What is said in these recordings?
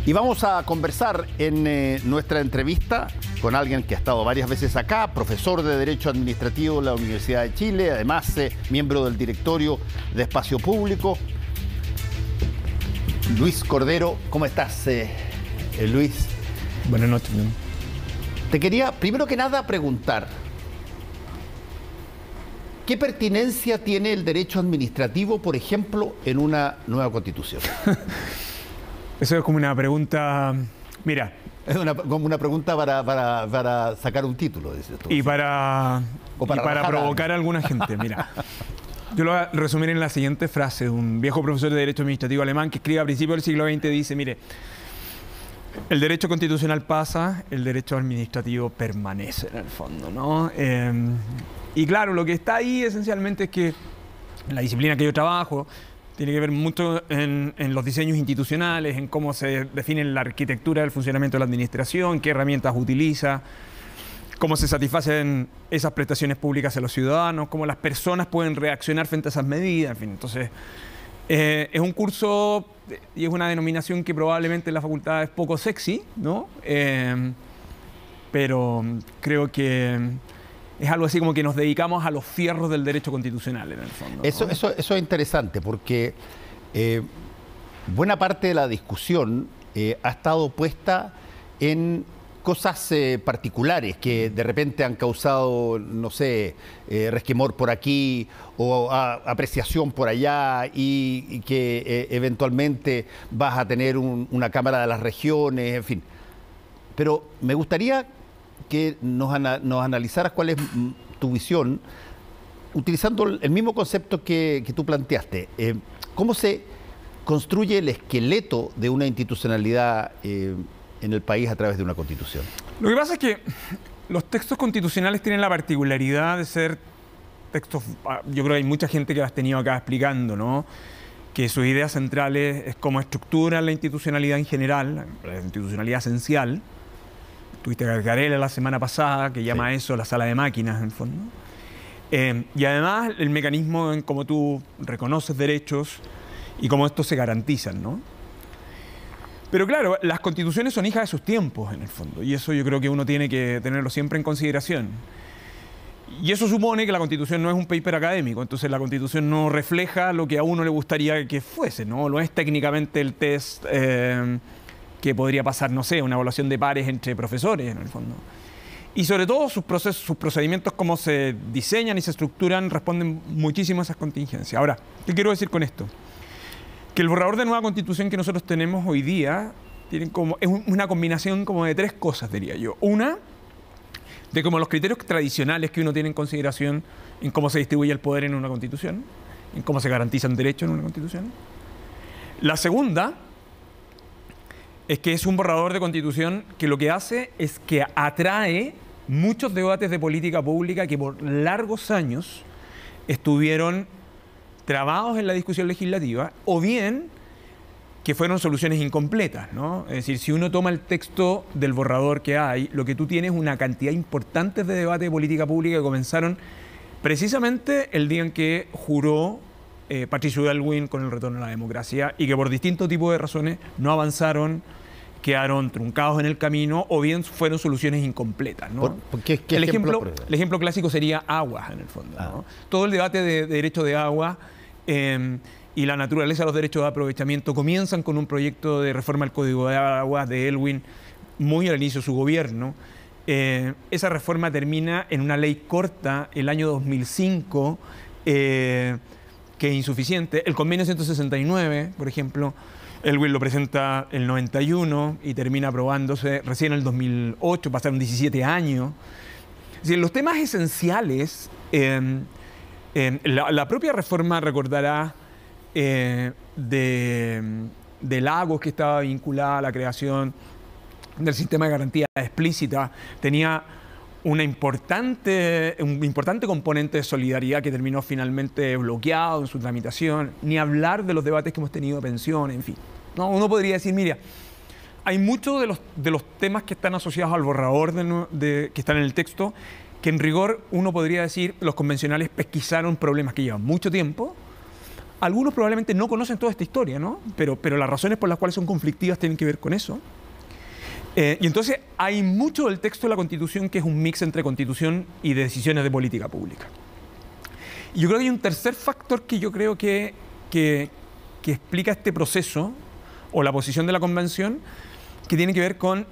Y vamos a conversar en nuestra entrevista con alguien que ha estado varias veces acá, profesor de Derecho Administrativo de la Universidad de Chile, además miembro del directorio de Espacio Público. Luis Cordero, ¿cómo estás, Luis? Buenas noches. Te quería, primero que nada, preguntar, ¿qué pertinencia tiene el derecho administrativo, por ejemplo, en una nueva constitución? Eso es como una pregunta, mira. Es como una pregunta para sacar un título, dices tú. Y para provocar a alguna gente, mira. Yo lo voy a resumir en la siguiente frase. Un viejo profesor de Derecho Administrativo alemán que escribe a principios del siglo XX dice, mire, el derecho constitucional pasa, el derecho administrativo permanece en el fondo, ¿no? Y claro, lo que está ahí esencialmente es que la disciplina que yo trabajo tiene que ver mucho en los diseños institucionales, en cómo se define la arquitectura del funcionamiento de la administración, qué herramientas utiliza, cómo se satisfacen esas prestaciones públicas a los ciudadanos, cómo las personas pueden reaccionar frente a esas medidas, en fin. Entonces, es un curso y es una denominación que probablemente en la facultad es poco sexy, ¿no? Pero creo que es algo así como que nos dedicamos a los fierros del derecho constitucional, en el fondo, ¿no? Eso es interesante porque buena parte de la discusión ha estado puesta en cosas particulares que de repente han causado, no sé, resquemor por aquí o apreciación por allá y que eventualmente vas a tener una Cámara de las Regiones, en fin. Pero me gustaría que nos analizaras cuál es tu visión, utilizando el mismo concepto que tú planteaste. ¿Cómo se construye el esqueleto de una institucionalidad en el país a través de una constitución? Lo que pasa es que los textos constitucionales tienen la particularidad de ser textos, yo creo que hay mucha gente que has tenido acá explicando, ¿no? Que sus ideas centrales es cómo estructuran la institucionalidad en general, la institucionalidad esencial. Tuviste a Garela la semana pasada, que llama a eso la sala de máquinas, en el fondo. Y además el mecanismo en cómo tú reconoces derechos y cómo estos se garantizan, ¿no? Pero claro, las constituciones son hijas de sus tiempos, en el fondo, y eso yo creo que uno tiene que tenerlo siempre en consideración. Y eso supone que la Constitución no es un paper académico, entonces la Constitución no refleja lo que a uno le gustaría que fuese, ¿no? No es técnicamente el test que podría pasar, no sé, una evaluación de pares entre profesores, en el fondo. Y sobre todo sus procedimientos, cómo se diseñan y se estructuran, responden muchísimo a esas contingencias. Ahora, ¿qué quiero decir con esto? Que el borrador de nueva constitución que nosotros tenemos hoy día es una combinación como de tres cosas, diría yo. Una, de como los criterios tradicionales que uno tiene en consideración en cómo se distribuye el poder en una constitución, en cómo se garantizan derechos en una constitución. La segunda es que es un borrador de constitución que lo que hace es que atrae muchos debates de política pública que por largos años estuvieron trabados en la discusión legislativa, o bien que fueron soluciones incompletas, ¿no? Es decir, si uno toma el texto del borrador que hay, lo que tú tienes es una cantidad importante de debates de política pública que comenzaron precisamente el día en que juró Patricio Aylwin con el retorno a la democracia y que por distintos tipos de razones no avanzaron, quedaron truncados en el camino o bien fueron soluciones incompletas, ¿no? ¿Qué el ejemplo clásico sería aguas, en el fondo, ¿no? Todo el debate de derecho de agua y la naturaleza de los derechos de aprovechamiento comienzan con un proyecto de reforma al Código de Aguas de Aylwin muy al inicio de su gobierno. Esa reforma termina en una ley corta el año 2005 que es insuficiente. El convenio 169, por ejemplo, Aylwin lo presenta el 91 y termina aprobándose recién en el 2008, pasaron 17 años. Es decir, los temas esenciales, la propia reforma, recordará, de Lagos, que estaba vinculada a la creación del sistema de garantía explícita, tenía un importante componente de solidaridad que terminó finalmente bloqueado en su tramitación, ni hablar de los debates que hemos tenido de pensiones, en fin. ¿No? Uno podría decir, mira, hay muchos de los temas que están asociados al borrador que están en el texto, que en rigor uno podría decir los convencionales pesquisaron problemas que llevan mucho tiempo, Algunos probablemente no conocen toda esta historia, ¿no? Pero las razones por las cuales son conflictivas tienen que ver con eso. Y entonces hay mucho del texto de la Constitución que es un mix entre Constitución y decisiones de política pública. Y yo creo que hay un tercer factor que yo creo que explica este proceso o la posición de la Convención, que tiene que ver con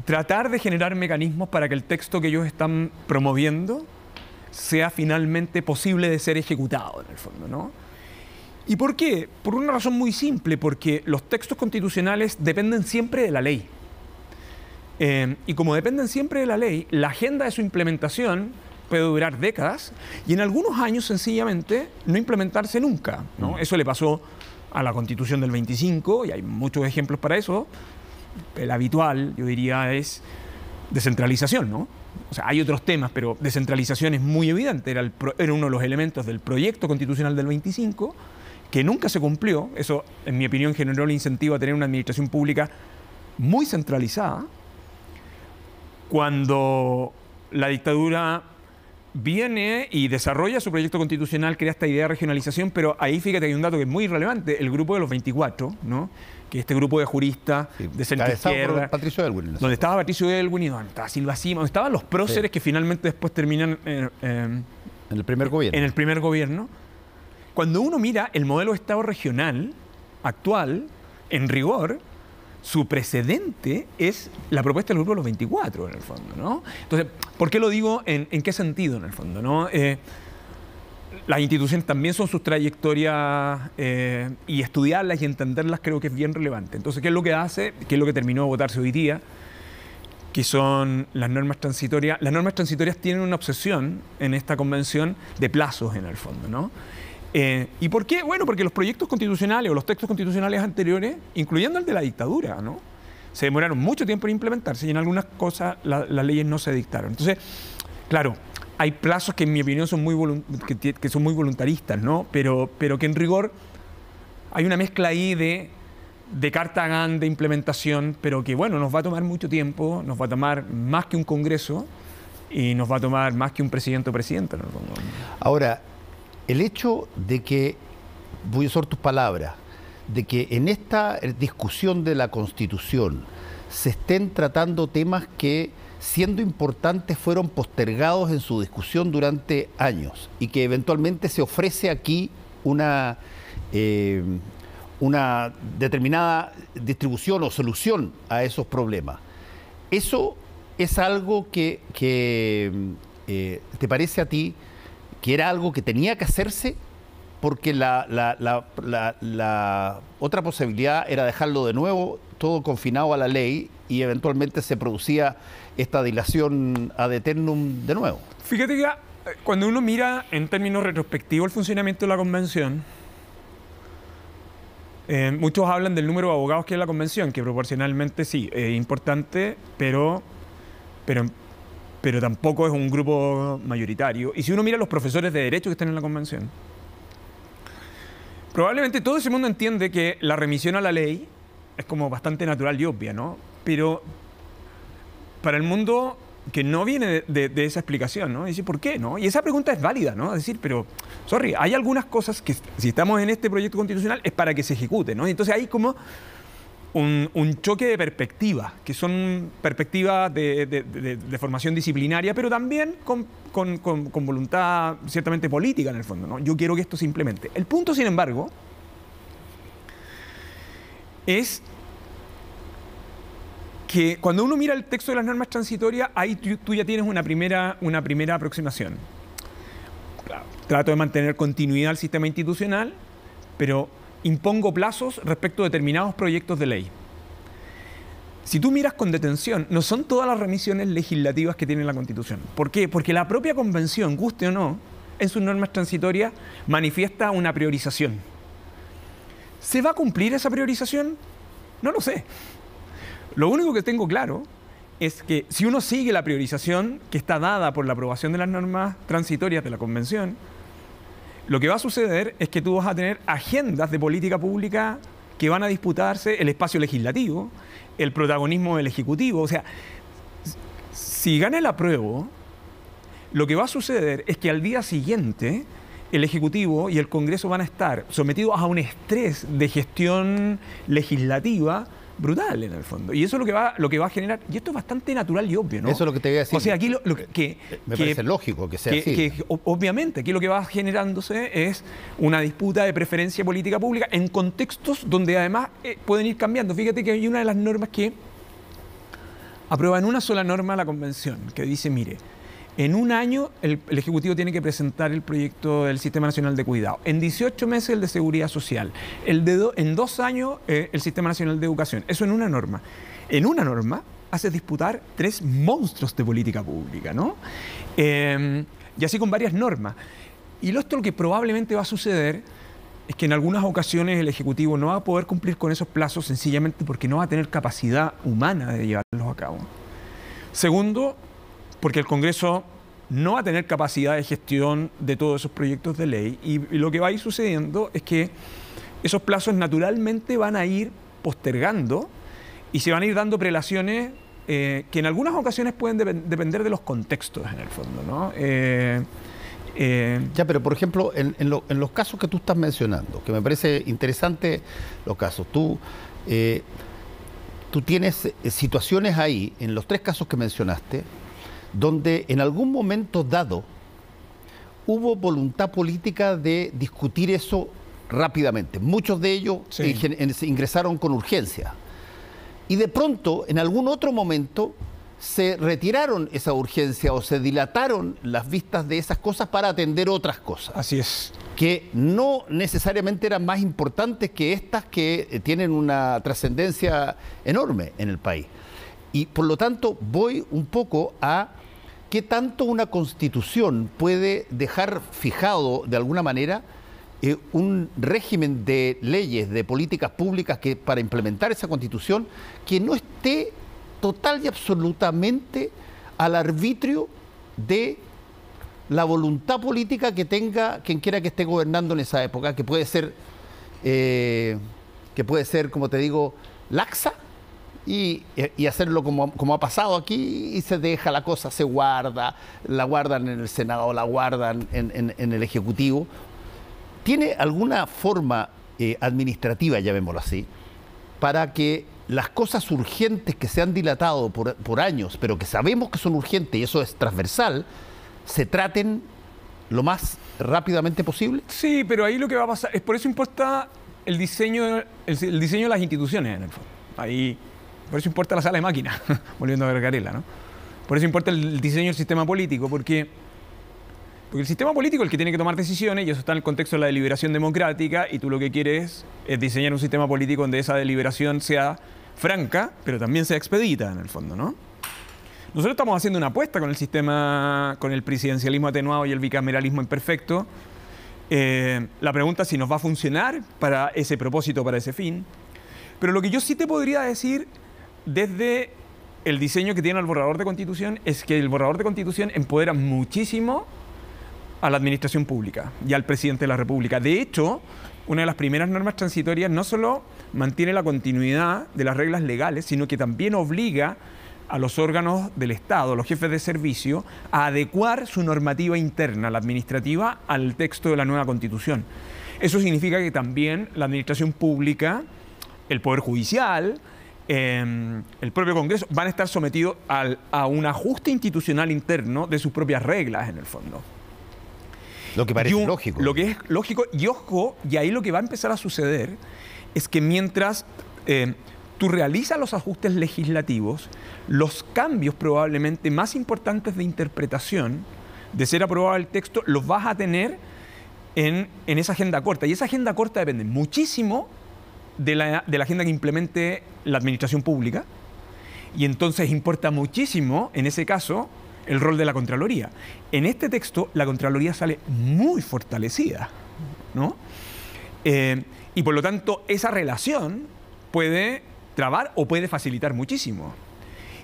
tratar de generar mecanismos para que el texto que ellos están promoviendo sea finalmente posible de ser ejecutado, en el fondo, ¿no? ¿Y por qué? Por una razón muy simple, porque los textos constitucionales dependen siempre de la ley. Y como dependen siempre de la ley, la agenda de su implementación puede durar décadas y en algunos años sencillamente no implementarse nunca, ¿no? Eso le pasó a la Constitución del 25 y hay muchos ejemplos para eso. El habitual, yo diría, es descentralización, ¿no? O sea, hay otros temas, pero descentralización es muy evidente. Era uno de los elementos del proyecto constitucional del 25, que nunca se cumplió. Eso, en mi opinión, generó el incentivo a tener una administración pública muy centralizada. Cuando la dictadura viene y desarrolla su proyecto constitucional, crea esta idea de regionalización, pero ahí fíjate que hay un dato que es muy relevante, el grupo de los 24, ¿no? Que este grupo de juristas de centro-izquierda, Patricio Aylwin, donde estaba Patricio Aylwin y donde estaba Silva Sima, donde estaban los próceres que finalmente después terminan en el primer gobierno. En el primer gobierno. Cuando uno mira el modelo de Estado regional actual, en rigor, su precedente es la propuesta del grupo de los 24, en el fondo, ¿no? Entonces, ¿por qué lo digo? ¿En qué sentido, en el fondo, ¿no? Las instituciones también son sus trayectorias y estudiarlas y entenderlas creo que es bien relevante. Entonces, ¿qué es lo que hace? ¿Qué es lo que terminó de votarse hoy día? Que son las normas transitorias. Las normas transitorias tienen una obsesión en esta convención de plazos, en el fondo, ¿no? ¿Y por qué? Bueno, porque los proyectos constitucionales o los textos constitucionales anteriores, incluyendo el de la dictadura, ¿no? Se demoraron mucho tiempo en implementarse y en algunas cosas las leyes no se dictaron. Entonces, claro, hay plazos que en mi opinión son muy voluntaristas, ¿no? Pero que en rigor hay una mezcla ahí de carta GAN, de implementación, pero que, bueno, nos va a tomar mucho tiempo, nos va a tomar más que un Congreso y nos va a tomar más que un presidente o presidenta, ¿no? Ahora, el hecho de que, voy a usar tus palabras, de que en esta discusión de la Constitución se estén tratando temas que, siendo importantes, fueron postergados en su discusión durante años y que eventualmente se ofrece aquí una determinada distribución o solución a esos problemas. ¿Eso es algo que te parece a ti que era algo que tenía que hacerse? Porque la otra posibilidad era dejarlo de nuevo todo confinado a la ley y eventualmente se producía esta dilación ad eternum de nuevo. Fíjate que cuando uno mira en términos retrospectivos el funcionamiento de la Convención, muchos hablan del número de abogados que es la Convención, que proporcionalmente sí, es importante, pero tampoco es un grupo mayoritario. Y si uno mira los profesores de Derecho que están en la Convención, probablemente todo ese mundo entiende que la remisión a la ley es como bastante natural y obvia, ¿no? Pero para el mundo que no viene de esa explicación, ¿no? Dice, ¿por qué, no? Y esa pregunta es válida, ¿no? Es decir, pero, sorry, hay algunas cosas que si estamos en este proyecto constitucional es para que se ejecute, ¿no? Y entonces hay como un choque de perspectivas, que son perspectivas de formación disciplinaria, pero también con voluntad ciertamente política en el fondo, ¿no? Yo quiero que esto se implemente. El punto, sin embargo, es que cuando uno mira el texto de las normas transitorias, ahí tú ya tienes una primera aproximación. Claro, trato de mantener continuidad al sistema institucional, pero impongo plazos respecto a determinados proyectos de ley. Si tú miras con detención, no son todas las remisiones legislativas que tiene la Constitución. ¿Por qué? Porque la propia Convención, guste o no, en sus normas transitorias manifiesta una priorización. ¿Se va a cumplir esa priorización? No lo sé. Lo único que tengo claro es que si uno sigue la priorización que está dada por la aprobación de las normas transitorias de la Convención, lo que va a suceder es que tú vas a tener agendas de política pública que van a disputarse el espacio legislativo, el protagonismo del Ejecutivo. O sea, si gana el apruebo, lo que va a suceder es que al día siguiente el Ejecutivo y el Congreso van a estar sometidos a un estrés de gestión legislativa brutal, en el fondo. Y eso es lo que va a generar, y esto es bastante natural y obvio, ¿no? Eso es lo que te voy a decir. O sea, aquí me parece lógico que sea así. Obviamente, aquí lo que va generándose es una disputa de preferencia política pública en contextos donde además pueden ir cambiando. Fíjate que hay una de las normas que aprueba en una sola norma la Convención, que dice, mire, en un año el Ejecutivo tiene que presentar el proyecto del Sistema Nacional de Cuidado, en 18 meses el de Seguridad Social, en 2 años el Sistema Nacional de Educación. Eso en una norma. En una norma hace disputar 3 monstruos de política pública, ¿no? Y así con varias normas. Y esto lo que probablemente va a suceder es que en algunas ocasiones el Ejecutivo no va a poder cumplir con esos plazos sencillamente porque no va a tener capacidad humana de llevarlos a cabo. Segundo, porque el Congreso no va a tener capacidad de gestión de todos esos proyectos de ley y lo que va a ir sucediendo es que esos plazos naturalmente van a ir postergando y se van a ir dando prelaciones que en algunas ocasiones pueden depender de los contextos, en el fondo, ¿no? Ya, pero por ejemplo, en los casos que tú estás mencionando, que me parece interesante los casos, tú tienes situaciones ahí, en los 3 casos que mencionaste, donde en algún momento dado hubo voluntad política de discutir eso rápidamente. Muchos de ellos ingresaron con urgencia. Y de pronto, en algún otro momento, se retiraron esa urgencia o se dilataron las vistas de esas cosas para atender otras cosas. Así es. Que no necesariamente eran más importantes que estas que tienen una trascendencia enorme en el país. Y por lo tanto voy un poco a qué tanto una constitución puede dejar fijado de alguna manera un régimen de leyes, de políticas públicas que para implementar esa constitución que no esté total y absolutamente al arbitrio de la voluntad política que tenga quien quiera que esté gobernando en esa época, que puede ser, como te digo, laxa, y hacerlo como ha pasado aquí, y se deja la cosa, se guarda, la guardan en el Senado, la guardan en el Ejecutivo. ¿Tiene alguna forma administrativa, llamémoslo así, para que las cosas urgentes que se han dilatado por años, pero que sabemos que son urgentes y eso es transversal, se traten lo más rápidamente posible? Sí, pero ahí lo que va a pasar es, por eso importa el diseño de las instituciones, en el fondo. Ahí, por eso importa la sala de máquinas, volviendo a Vergarela, ¿no? Por eso importa el diseño del sistema político, porque el sistema político es el que tiene que tomar decisiones, y eso está en el contexto de la deliberación democrática, y tú lo que quieres es diseñar un sistema político donde esa deliberación sea franca, pero también sea expedita, en el fondo, ¿no? Nosotros estamos haciendo una apuesta con el sistema, con el presidencialismo atenuado y el bicameralismo imperfecto. La pregunta es si nos va a funcionar para ese propósito, para ese fin. Pero lo que yo sí te podría decir desde el diseño que tiene el borrador de Constitución es que el borrador de Constitución empodera muchísimo a la administración pública y al presidente de la República. De hecho, una de las primeras normas transitorias no solo mantiene la continuidad de las reglas legales, sino que también obliga a los órganos del Estado, los jefes de servicio, a adecuar su normativa interna, la administrativa, al texto de la nueva Constitución. Eso significa que también la administración pública, el Poder Judicial, el propio Congreso, van a estar sometidos a un ajuste institucional interno de sus propias reglas, en el fondo. Lo que parece lógico. Lo que es lógico, y ojo, y ahí lo que va a empezar a suceder es que mientras tú realizas los ajustes legislativos, los cambios probablemente más importantes de interpretación, de ser aprobado el texto, los vas a tener en esa agenda corta. Y esa agenda corta depende muchísimo de la agenda que implemente la administración pública, y entonces importa muchísimo, en ese caso, el rol de la Contraloría. En este texto, la Contraloría sale muy fortalecida, ¿no? Y por lo tanto, esa relación puede trabar o puede facilitar muchísimo.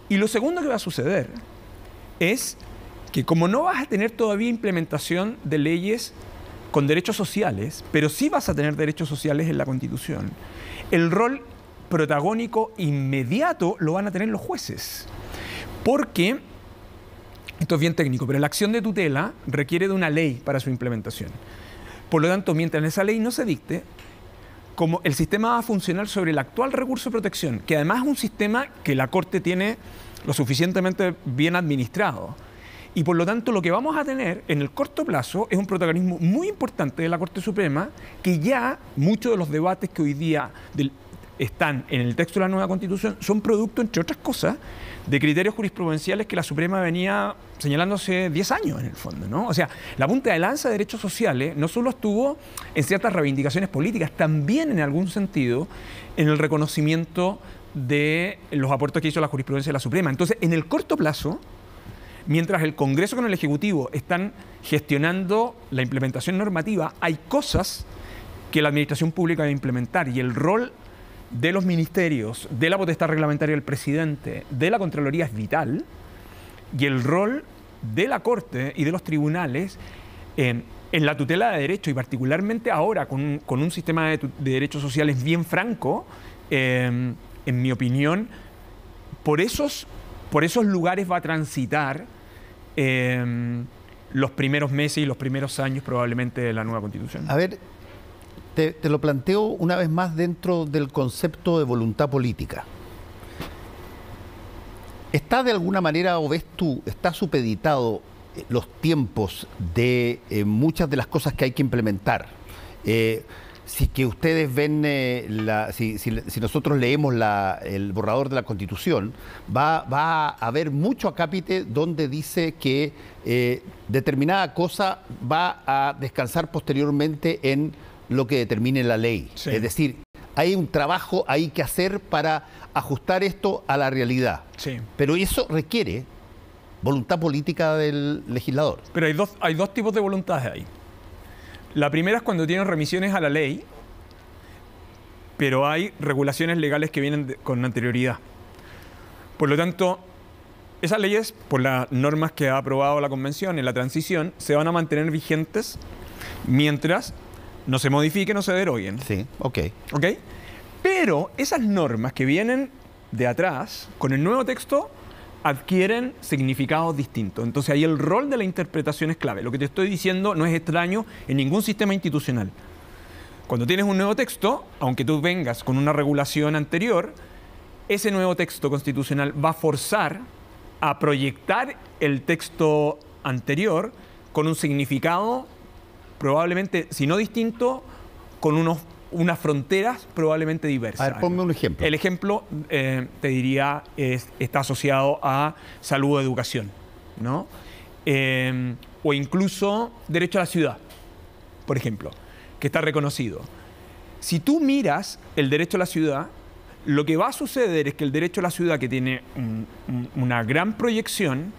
Y lo segundo que va a suceder es que como no vas a tener todavía implementación de leyes con derechos sociales, pero sí vas a tener derechos sociales en la Constitución, el rol protagónico inmediato lo van a tener los jueces. Porque, esto es bien técnico, pero la acción de tutela requiere de una ley para su implementación. Por lo tanto, mientras esa ley no se dicte, como el sistema va a funcionar sobre el actual recurso de protección, que además es un sistema que la Corte tiene lo suficientemente bien administrado. Y por lo tanto, lo que vamos a tener en el corto plazo es un protagonismo muy importante de la Corte Suprema, que ya muchos de los debates que hoy día están en el texto de la nueva Constitución son producto, entre otras cosas, de criterios jurisprudenciales que la Suprema venía señalando hace 10 años, en el fondo, ¿no? O sea, la punta de lanza de derechos sociales no solo estuvo en ciertas reivindicaciones políticas, también en algún sentido en el reconocimiento de los aportes que hizo la jurisprudencia de la Suprema. Entonces, en el corto plazo, mientras el Congreso con el Ejecutivo están gestionando la implementación normativa, hay cosas que la administración pública debe implementar, y el rol de los ministerios, de la potestad reglamentaria del presidente, de la Contraloría es vital, y el rol de la Corte y de los tribunales en la tutela de derechos, y particularmente ahora con un sistema de derechos sociales bien franco, en mi opinión, por esos lugares va a transitar los primeros meses y los primeros años probablemente de la nueva Constitución. A ver, te lo planteo una vez más dentro del concepto de voluntad política. ¿Está de alguna manera, o ves tú, está supeditado los tiempos de muchas de las cosas que hay que implementar? Si que ustedes ven, si nosotros leemos el borrador de la Constitución, va a haber mucho acápite donde dice que determinada cosa va a descansar posteriormente en lo que determine la ley. Sí. Es decir, hay un trabajo ahí que hacer para ajustar esto a la realidad. Sí. Pero eso requiere voluntad política del legislador. Pero hay dos tipos de voluntades ahí. La primera es cuando tienen remisiones a la ley, pero hay regulaciones legales que vienen con anterioridad. Por lo tanto, esas leyes, por las normas que ha aprobado la Convención en la transición, se van a mantener vigentes mientras no se modifiquen o se deroguen. Sí, ok. ¿Ok? Pero esas normas que vienen de atrás, con el nuevo texto, adquieren significados distintos. Entonces ahí el rol de la interpretación es clave. Lo que te estoy diciendo no es extraño en ningún sistema institucional. Cuando tienes un nuevo texto, aunque tú vengas con una regulación anterior, ese nuevo texto constitucional va a forzar a proyectar el texto anterior con un significado probablemente, si no distinto, con unas fronteras probablemente diversas. A ver, ponme un ejemplo. El ejemplo, te diría, está asociado a salud o educación, ¿no? O incluso derecho a la ciudad, por ejemplo, que está reconocido. Si tú miras el derecho a la ciudad, lo que va a suceder es que el derecho a la ciudad, que tiene una gran proyección,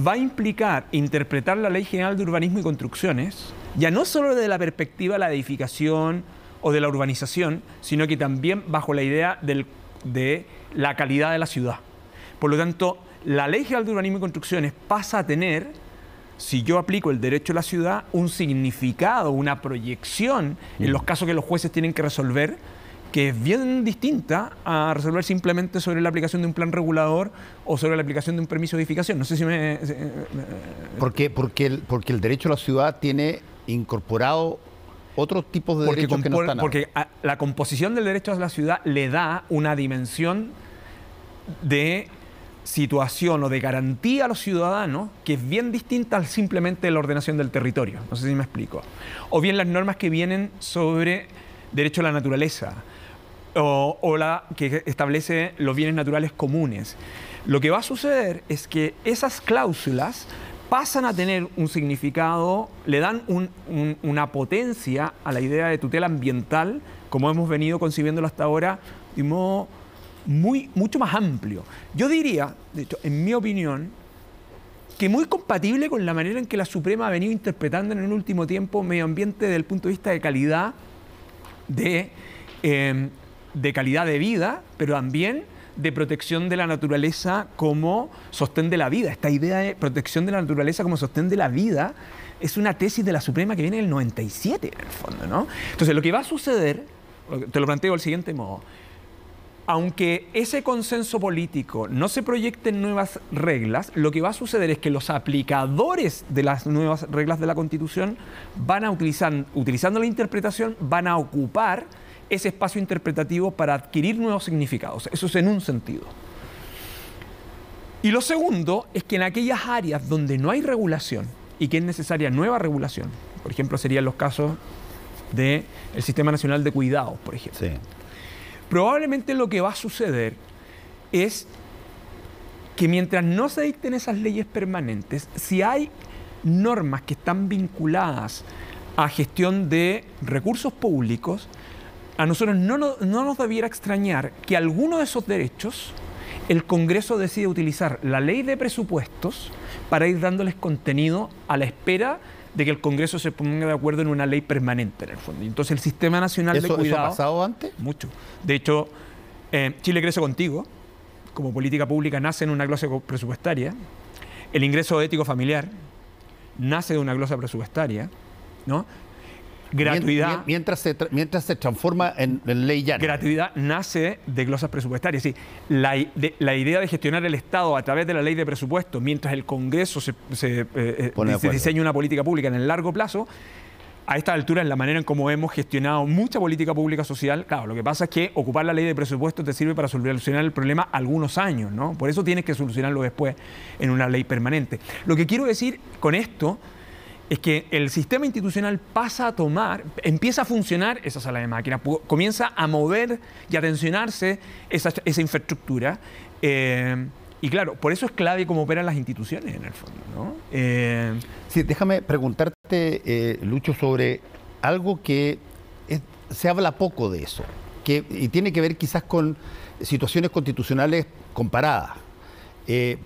va a implicar interpretar la Ley General de Urbanismo y Construcciones, ya no solo desde la perspectiva de la edificación o de la urbanización, sino que también bajo la idea de la calidad de la ciudad. Por lo tanto, la Ley General de Urbanismo y Construcciones pasa a tener, si yo aplico el derecho a la ciudad, un significado, una proyección en los casos que los jueces tienen que resolver, que es bien distinta a resolver simplemente sobre la aplicación de un plan regulador o sobre la aplicación de un permiso de edificación. No sé si me... Porque el derecho a la ciudad tiene incorporado otros tipos de derechos que no están. Porque la composición del derecho a la ciudad le da una dimensión de situación o de garantía a los ciudadanos que es bien distinta al simplemente la ordenación del territorio. No sé si me explico. O bien las normas que vienen sobre derecho a la naturaleza, o la que establece los bienes naturales comunes. Lo que va a suceder es que esas cláusulas pasan a tener un significado, le dan una potencia a la idea de tutela ambiental, como hemos venido concibiéndolo hasta ahora, de un modo mucho más amplio. Yo diría, de hecho, en mi opinión, que muy compatible con la manera en que la Suprema ha venido interpretando en el último tiempo medio ambiente desde el punto de vista de calidad de calidad de vida, pero también de protección de la naturaleza como sostén de la vida. Esta idea de protección de la naturaleza como sostén de la vida es una tesis de la Suprema que viene del 97, en el fondo, ¿no? Entonces, lo que va a suceder, te lo planteo del siguiente modo, aunque ese consenso político no se proyecte en nuevas reglas, lo que va a suceder es que los aplicadores de las nuevas reglas de la Constitución van a utilizando la interpretación, van a ocupar ese espacio interpretativo para adquirir nuevos significados. Eso es en un sentido. Y lo segundo es que en aquellas áreas donde no hay regulación y que es necesaria nueva regulación, por ejemplo, serían los casos del Sistema Nacional de Cuidados, por ejemplo. Sí. Probablemente lo que va a suceder es que mientras no se dicten esas leyes permanentes, si hay normas que están vinculadas a gestión de recursos públicos, a nosotros no nos debiera extrañar que alguno de esos derechos el Congreso decide utilizar la ley de presupuestos para ir dándoles contenido a la espera de que el Congreso se ponga de acuerdo en una ley permanente, en el fondo. Y entonces el Sistema Nacional de Cuidado... ¿Eso ha pasado antes? Mucho. De hecho, Chile crece contigo, como política pública, nace en una glosa presupuestaria. El ingreso ético familiar nace de una glosa presupuestaria, ¿no? Gratuidad. Mientras se transforma en ley llana. Gratuidad nace de glosas presupuestarias. Sí, la idea de gestionar el Estado a través de la ley de presupuesto, mientras el Congreso se diseña una política pública en el largo plazo, a esta altura es la manera en cómo hemos gestionado mucha política pública social. Claro, lo que pasa es que ocupar la ley de presupuesto te sirve para solucionar el problema algunos años, ¿no? Por eso tienes que solucionarlo después en una ley permanente. Lo que quiero decir con esto es que el sistema institucional empieza a funcionar esa sala de máquinas, comienza a mover y a tensionarse esa infraestructura. Y claro, por eso es clave cómo operan las instituciones en el fondo, ¿no? Sí, déjame preguntarte, Lucho, sobre algo que se habla poco de eso, y tiene que ver quizás con situaciones constitucionales comparadas.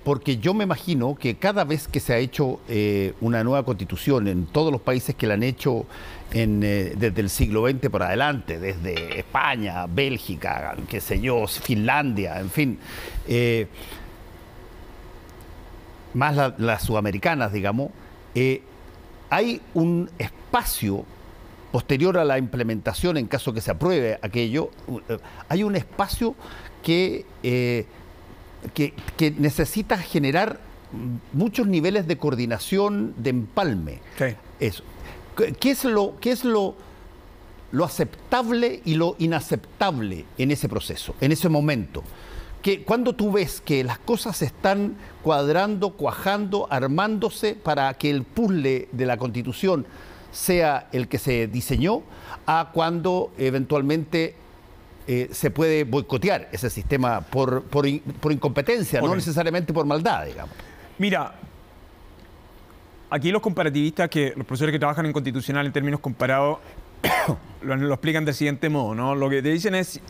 Porque yo me imagino que cada vez que se ha hecho una nueva constitución en todos los países que la han hecho desde el siglo XX por adelante, desde España, Bélgica, qué sé yo, Finlandia, en fin, más las sudamericanas, digamos, hay un espacio posterior a la implementación, en caso que se apruebe aquello, hay un espacio que necesita generar muchos niveles de coordinación, de empalme. Sí. Eso. ¿Qué es lo aceptable y lo inaceptable en ese proceso, en ese momento? Que cuando tú ves que las cosas se están cuadrando, cuajando, armándose para que el puzzle de la Constitución sea el que se diseñó, a cuando eventualmente se puede boicotear ese sistema por incompetencia, okay, no necesariamente por maldad, digamos. Mira, aquí los comparativistas, los profesores que trabajan en constitucional en términos comparados, lo explican del siguiente modo, ¿no? Lo que te dicen es: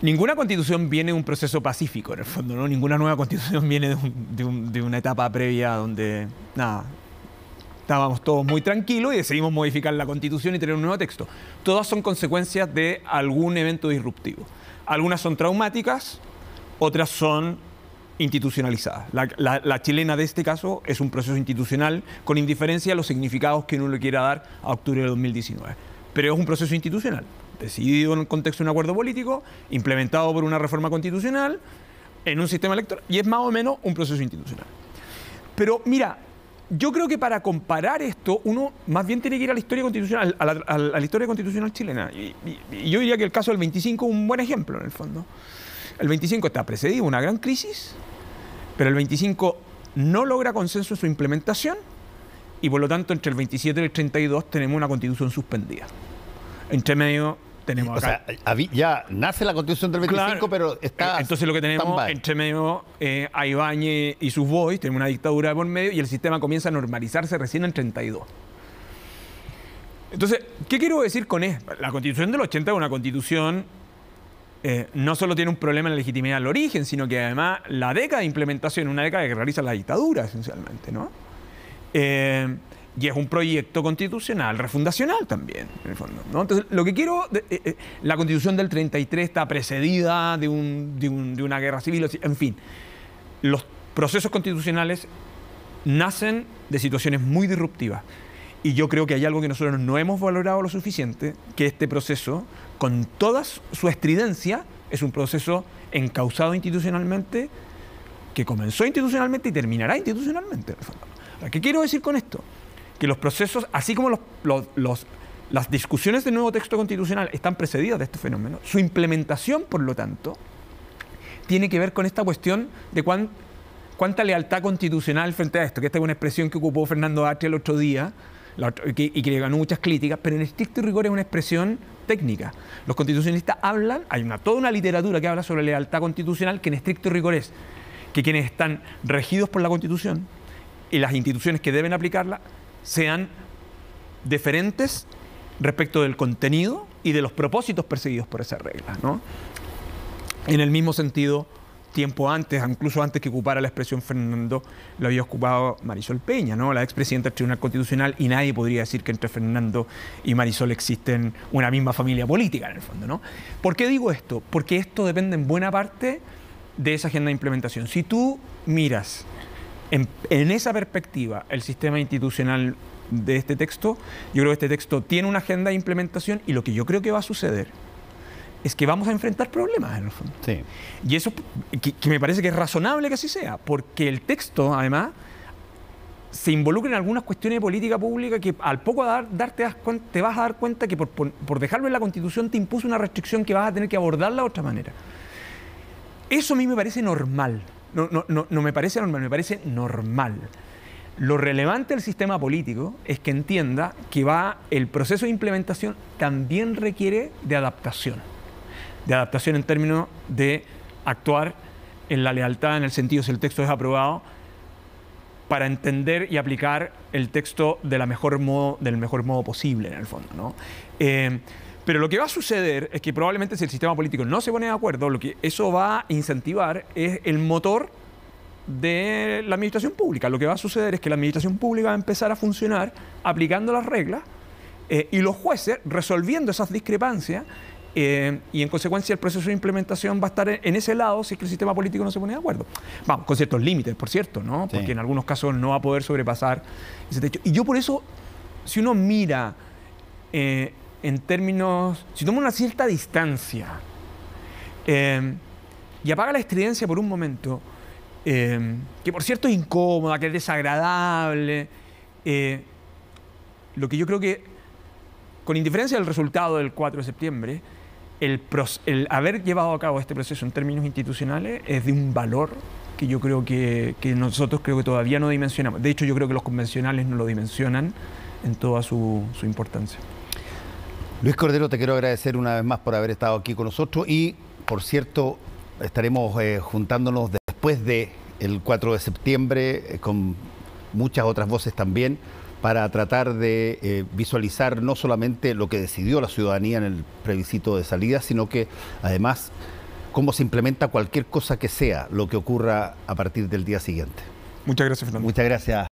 ninguna constitución viene de un proceso pacífico, en el fondo, ¿no? Ninguna nueva constitución viene de una etapa previa donde, nada, estábamos todos muy tranquilos y decidimos modificar la Constitución y tener un nuevo texto. Todas son consecuencias de algún evento disruptivo. Algunas son traumáticas, otras son institucionalizadas. La chilena de este caso es un proceso institucional con indiferencia a los significados que uno le quiera dar a octubre de 2019. Pero es un proceso institucional, decidido en el contexto de un acuerdo político, implementado por una reforma constitucional, en un sistema electoral, y es más o menos un proceso institucional. Pero mira, yo creo que para comparar esto, uno más bien tiene que ir a la historia constitucional, a la historia constitucional chilena. Y yo diría que el caso del 25 es un buen ejemplo, en el fondo. El 25 está precedido de una gran crisis, pero el 25 no logra consenso en su implementación, y por lo tanto entre el 27 y el 32 tenemos una constitución suspendida. Entre medio tenemos acá... O sea, ya nace la Constitución del 25, claro, pero está... Entonces lo que tenemos, entre medio, a Ibáñez y sus boys, tenemos una dictadura por medio y el sistema comienza a normalizarse recién en 32. Entonces, ¿qué quiero decir con esto? La Constitución del 80 es una Constitución... no solo tiene un problema en la legitimidad del origen, sino que además la década de implementación es una década que realiza la dictadura, esencialmente, ¿no? Y es un proyecto constitucional refundacional también, en el fondo, ¿no? Entonces, lo que quiero... la Constitución del 33 está precedida de una guerra civil, en fin. Los procesos constitucionales nacen de situaciones muy disruptivas. Y yo creo que hay algo que nosotros no hemos valorado lo suficiente, que este proceso, con toda su estridencia, es un proceso encauzado institucionalmente, que comenzó institucionalmente y terminará institucionalmente. Ahora, ¿qué quiero decir con esto? Que los procesos, así como las discusiones del nuevo texto constitucional están precedidas de este fenómeno, su implementación, por lo tanto, tiene que ver con esta cuestión de cuánta lealtad constitucional frente a esto, que esta es una expresión que ocupó Fernando Atria el otro día, y que le ganó muchas críticas, pero en estricto rigor es una expresión técnica. Los constitucionalistas hablan, hay toda una literatura que habla sobre lealtad constitucional, que en estricto rigor es que quienes están regidos por la Constitución y las instituciones que deben aplicarla sean deferentes respecto del contenido y de los propósitos perseguidos por esa regla, ¿no? En el mismo sentido, tiempo antes, incluso antes que ocupara la expresión Fernando, lo había ocupado Marisol Peña, ¿no? La expresidenta del Tribunal Constitucional, y nadie podría decir que entre Fernando y Marisol existen una misma familia política, en el fondo, ¿no? ¿Por qué digo esto? Porque esto depende en buena parte de esa agenda de implementación. Si tú miras en esa perspectiva el sistema institucional de este texto, yo creo que este texto tiene una agenda de implementación, y lo que yo creo que va a suceder es que vamos a enfrentar problemas, en el fondo. Sí. Y eso que me parece que es razonable que así sea, porque el texto, además, se involucra en algunas cuestiones de política pública que al poco te vas a dar cuenta que por dejarlo en la Constitución te impuso una restricción que vas a tener que abordarla de otra manera. Eso a mí me parece normal. No me parece normal, me parece normal. Lo relevante del sistema político es que entienda que el proceso de implementación también requiere de adaptación. De adaptación en términos de actuar en la lealtad, en el sentido, si el texto es aprobado, para entender y aplicar el texto del mejor modo posible, en el fondo, ¿no? Pero lo que va a suceder es que probablemente, si el sistema político no se pone de acuerdo, lo que eso va a incentivar es el motor de la administración pública. Lo que va a suceder es que la administración pública va a empezar a funcionar aplicando las reglas, y los jueces resolviendo esas discrepancias, y en consecuencia el proceso de implementación va a estar en ese lado si es que el sistema político no se pone de acuerdo. Vamos, con ciertos límites, por cierto, ¿no? Porque en algunos casos no va a poder sobrepasar ese techo. Y yo por eso, si uno mira en términos, si toma una cierta distancia y apaga la estridencia por un momento, que por cierto es incómoda, que es desagradable, lo que yo creo que, con indiferencia del resultado del 4 de septiembre, el haber llevado a cabo este proceso en términos institucionales es de un valor que yo creo que nosotros creo que todavía no dimensionamos. De hecho, yo creo que los convencionales no lo dimensionan en toda su importancia. Luis Cordero, te quiero agradecer una vez más por haber estado aquí con nosotros, y, por cierto, estaremos juntándonos después del 4 de septiembre con muchas otras voces también, para tratar de visualizar no solamente lo que decidió la ciudadanía en el plebiscito de salida, sino que además cómo se implementa cualquier cosa que sea lo que ocurra a partir del día siguiente. Muchas gracias, Fernando. Muchas gracias.